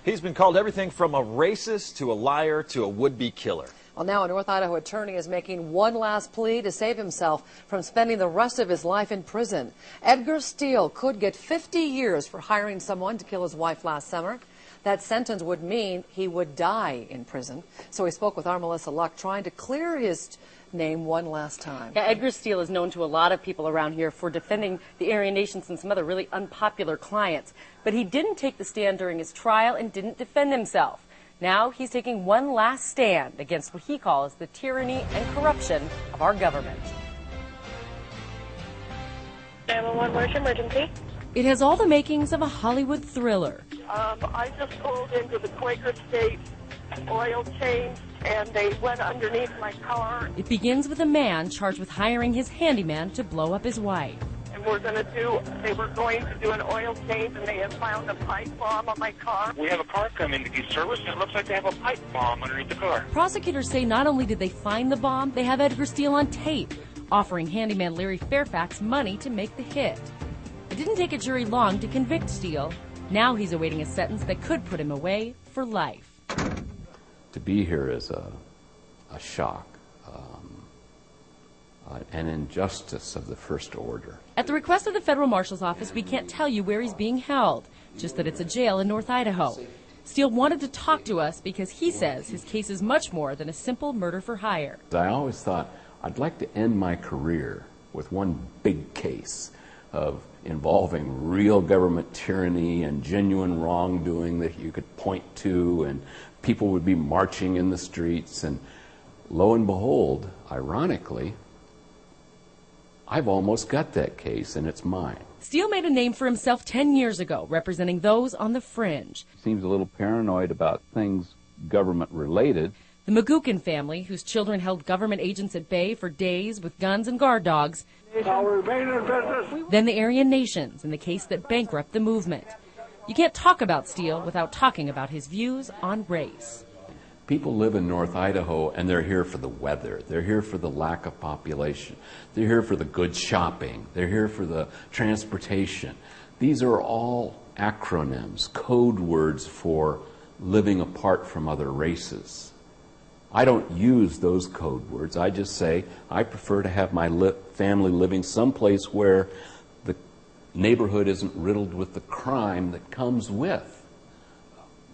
He's been called everything from a racist to a liar to a would-be killer. Well, now a North Idaho attorney is making one last plea to save himself from spending the rest of his life in prison. Edgar Steele could get 50 years for hiring someone to kill his wife last summer. That sentence would mean he would die in prison. So he spoke with our Melissa Luck, trying to clear his name one last time. Yeah, Edgar Steele is known to a lot of people around here for defending the Aryan Nations and some other really unpopular clients. But he didn't take the stand during his trial and didn't defend himself. Now he's taking one last stand against what he calls the tyranny and corruption of our government. 911, where's your emergency? It has all the makings of a Hollywood thriller. I just pulled into the Quaker State oil change and they went underneath my car. It begins with a man charged with hiring his handyman to blow up his wife. And they were going to do an oil change and they had found a pipe bomb on my car. We have a car coming to get serviced and it looks like they have a pipe bomb underneath the car. Prosecutors say not only did they find the bomb, they have Edgar Steele on tape, offering handyman Larry Fairfax money to make the hit. It didn't take a jury long to convict Steele. Now he's awaiting a sentence that could put him away for life. To be here is a shock, an injustice of the first order. At the request of the Federal Marshal's Office, we can't tell you where he's being held, just that it's a jail in North Idaho. Steele wanted to talk to us because he says his case is much more than a simple murder for hire. I always thought I'd like to end my career with one big case of involving real government tyranny and genuine wrongdoing that you could point to, and people would be marching in the streets, and lo and behold, ironically, I've almost got that case, and it's mine. Steele made a name for himself 10 years ago, representing those on the fringe. Seems a little paranoid about things government-related. The Magookin family, whose children held government agents at bay for days with guns and guard dogs. Then the Aryan Nations, in the case that bankrupted the movement. You can't talk about Steele without talking about his views on race. People live in North Idaho and they're here for the weather. They're here for the lack of population. They're here for the good shopping. They're here for the transportation. These are all acronyms, code words for living apart from other races. I don't use those code words. I just say I prefer to have my family living someplace where the neighborhood isn't riddled with the crime that comes with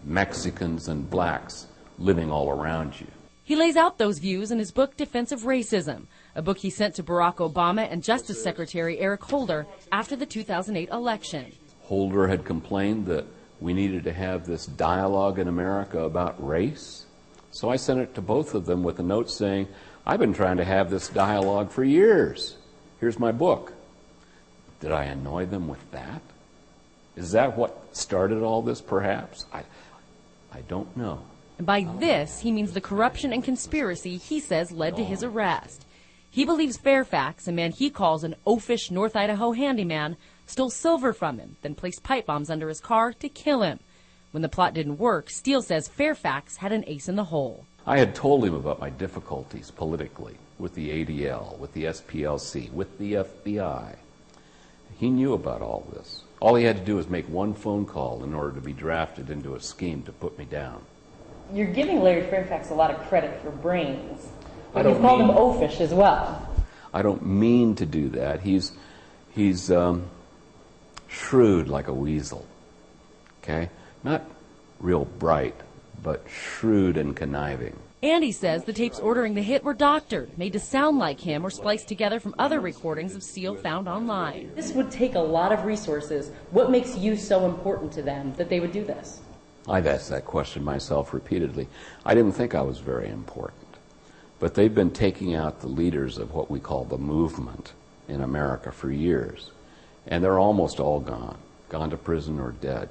Mexicans and blacks living all around you. He lays out those views in his book, Defense of Racism, a book he sent to Barack Obama and Justice Secretary Eric Holder after the 2008 election. Holder had complained that we needed to have this dialogue in America about race. So I sent it to both of them with a note saying, I've been trying to have this dialogue for years. Here's my book. Did I annoy them with that? Is that what started all this, perhaps? I don't know. And by this, he means the corruption and conspiracy he says led to his arrest. He believes Fairfax, a man he calls an oafish North Idaho handyman, stole silver from him, then placed pipe bombs under his car to kill him. When the plot didn't work, Steele says Fairfax had an ace in the hole. I had told him about my difficulties politically with the ADL, with the SPLC, with the FBI. He knew about all this. All he had to do was make one phone call in order to be drafted into a scheme to put me down. You're giving Larry Fairfax a lot of credit for brains, but you've called him oafish as well. I don't mean to do that. He's shrewd like a weasel, okay? Not real bright, but shrewd and conniving. And he says the tapes ordering the hit were doctored, made to sound like him, or spliced together from other recordings of Steele found online. This would take a lot of resources. What makes you so important to them that they would do this? I've asked that question myself repeatedly. I didn't think I was very important. But they've been taking out the leaders of what we call the movement in America for years. And they're almost all gone to prison or dead.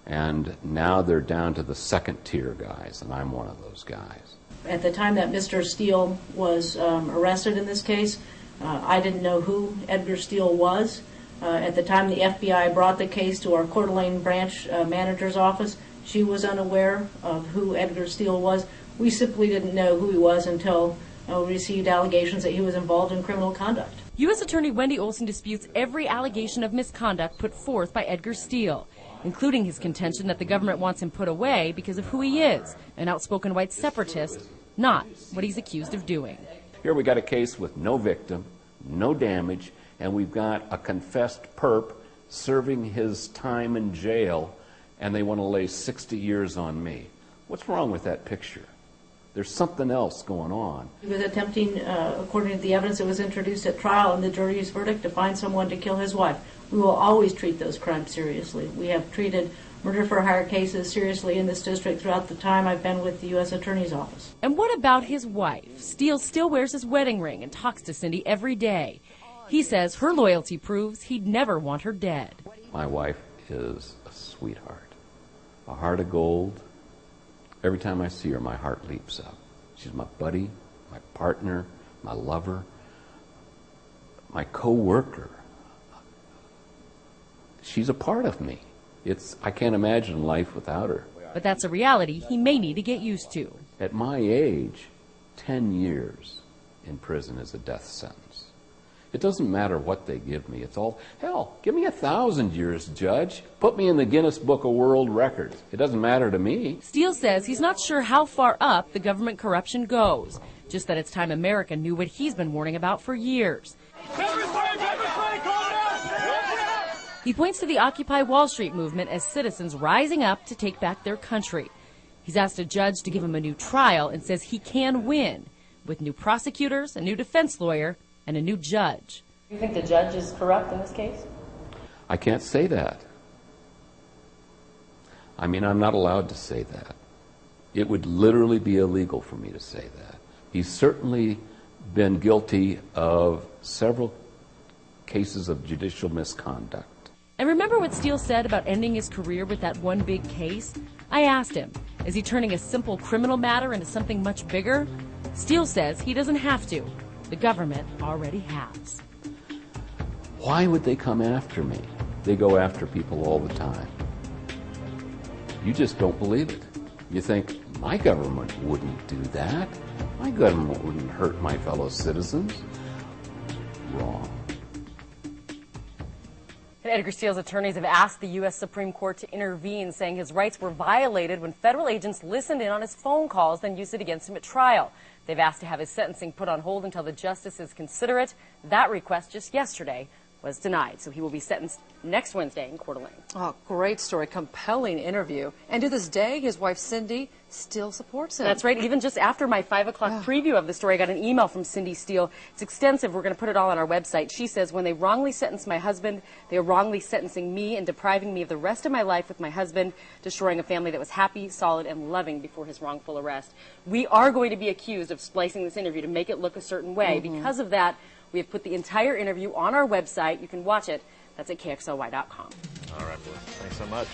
And now they're down to the second tier guys, and I'm one of those guys. At the time that Mr. Steele was arrested in this case, I didn't know who Edgar Steele was. At the time the FBI brought the case to our Coeur d'Alene branch manager's office, she was unaware of who Edgar Steele was. We simply didn't know who he was until we received allegations that he was involved in criminal conduct. U.S. Attorney Wendy Olson disputes every allegation of misconduct put forth by Edgar Steele. including his contention that the government wants him put away because of who he is, an outspoken white separatist, not what he's accused of doing. Here we got a case with no victim, no damage, and we've got a confessed perp serving his time in jail, and they want to lay 60 years on me. What's wrong with that picture? There's something else going on. He was attempting, according to the evidence that was introduced at trial and the jury's verdict, to find someone to kill his wife. We will always treat those crimes seriously. We have treated murder for hire cases seriously in this district throughout the time I've been with the U.S. Attorney's Office. And what about his wife? Steele still wears his wedding ring and talks to Cindy every day. He says her loyalty proves he'd never want her dead. My wife is a sweetheart, a heart of gold. Every time I see her, my heart leaps up. She's my buddy, my partner, my lover, my co-worker. She's a part of me. I can't imagine life without her. But that's a reality he may need to get used to. At my age, 10 years in prison is a death sentence. It doesn't matter what they give me. It's all, hell, give me 1,000 years, Judge. Put me in the Guinness Book of World Records. It doesn't matter to me. Steele says he's not sure how far up the government corruption goes, just that it's time America knew what he's been warning about for years. He points to the Occupy Wall Street movement as citizens rising up to take back their country. He's asked a judge to give him a new trial and says he can win, with new prosecutors, a new defense lawyer, and a new judge. Do you think the judge is corrupt in this case? I can't say that. I mean, I'm not allowed to say that. It would literally be illegal for me to say that. He's certainly been guilty of several cases of judicial misconduct. And remember what Steele said about ending his career with that one big case? I asked him, is he turning a simple criminal matter into something much bigger? Steele says he doesn't have to. The government already has. Why would they come after me? They go after people all the time. You just don't believe it. You think, my government wouldn't do that. My government wouldn't hurt my fellow citizens. Wrong. And Edgar Steele's attorneys have asked the U.S. Supreme Court to intervene, saying his rights were violated when federal agents listened in on his phone calls, then used it against him at trial. They've asked to have his sentencing put on hold until the justices consider it. That request just yesterday was denied, so he will be sentenced next Wednesday in Coeur d'Alene. Oh, great story, compelling interview. And to this day, his wife Cindy still supports him. That's right. Even just after my 5 o'clock preview of the story, I got an email from Cindy Steele. It's extensive. We're going to put it all on our website. She says, when they wrongly sentenced my husband, they are wrongly sentencing me and depriving me of the rest of my life with my husband, destroying a family that was happy, solid, and loving before his wrongful arrest. We are going to be accused of splicing this interview to make it look a certain way. Because of that, we have put the entire interview on our website. You can watch it. That's at KXLY.com. All right, Melissa. Thanks so much.